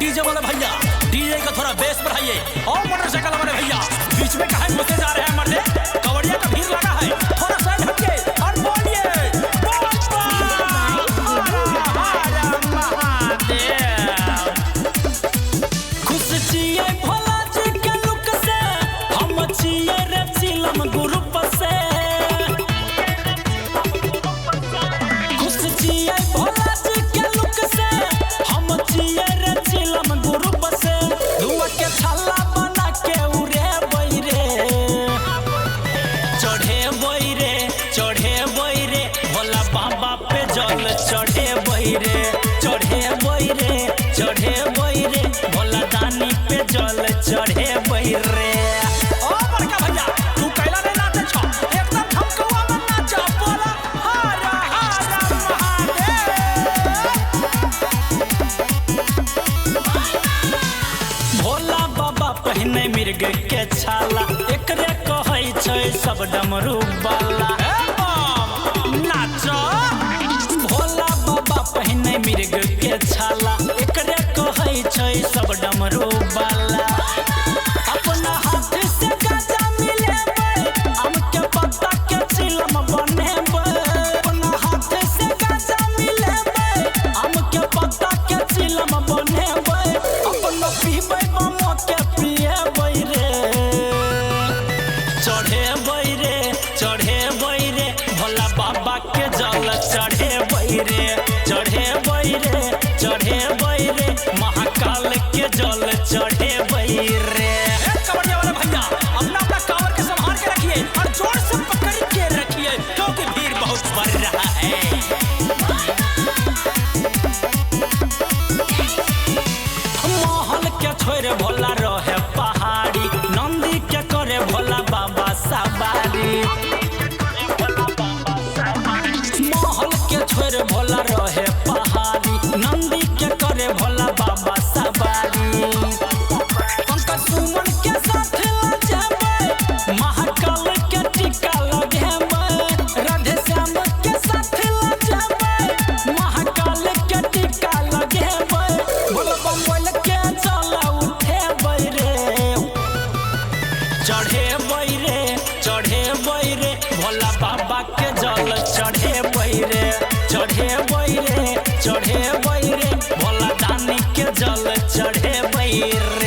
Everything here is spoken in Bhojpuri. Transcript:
डीजे वाले भैया डीजे का थोड़ा बेस बढ़ाइए। और मोटरसाइकिल वाले भैया बीच में कहीं घुसे जा रहे हैं मर्दे, कवड़िया का भीड़ लगा है, थोड़ा सा हटिए और बोलिए खुश छिए भोला जी के लुक से, हम छिए रे चिलम ग्रुप से। खुश छिए भोला जी के लुक से, हम छिए रे चिलम ग्रुप से। धुआं के छल्ला बना के उड़े बैरे, चढ़े बैरे चढ़े बैरे, भोला बाबा पे जल चढ़े बैरे, चढ़े बैरे चढ़े बैरे, भोला दानी पे जल चढ़े बैरे। ओ बड़का भैया तू कैला रे नाचे छ, एकदम ठमकवा में नाचा, बोला हर हर महादेव। भोला बाबा पहिने मिर्ग के छाला, एकरे कहै छै सब डमरू वाला। नाचो भोला बाबा पहिने मिर्ग के छाला, एकरे कहै छै सब डमरू वाला। अपना हाथ से गाजा मिलेबै, आम के पत्ता के चिलम बनेबै। अपना हाथ से गाजा मिलेबै, आम के पत्ता के चिलम बनेबै। अपना पीबै बमो के पिएबै रे, चढ़े बैरे चढ़े बैरे, भोला बाबा के जल चढ़े बैरे, चढ़े बैरे चढ़े बैरे, महाकाल के जल चढ़े बैरे। कवड़िया वाले भैया अपना अपना कांवर के संभाल के रखिए और जोर से पकड़ के रखिए, क्योंकि भीड़ बहुत बढ़ रहा है। महल के छोरे भोला रहे पहाड़ी, नंदी के करे भोला बाबा सवारी। महल के छोरे भोला रहे पहाड़ी, नंदी के करे भोला बाबा सवारी। पंकज सुमन के साथ लजेबै, महाकाल के टीका लगेबै। राधे श्याम के साथ लजेबै, महाकाल के टीका लगेबै। बोल बम के चल उठेबै रे, चढ़े बैरे चढ़े बैरे, भोला बाबा के जल चढ़े बैरे, चढ़े बैरे चढ़े बैरे, भोला दानी के जल चढ़े बैरे।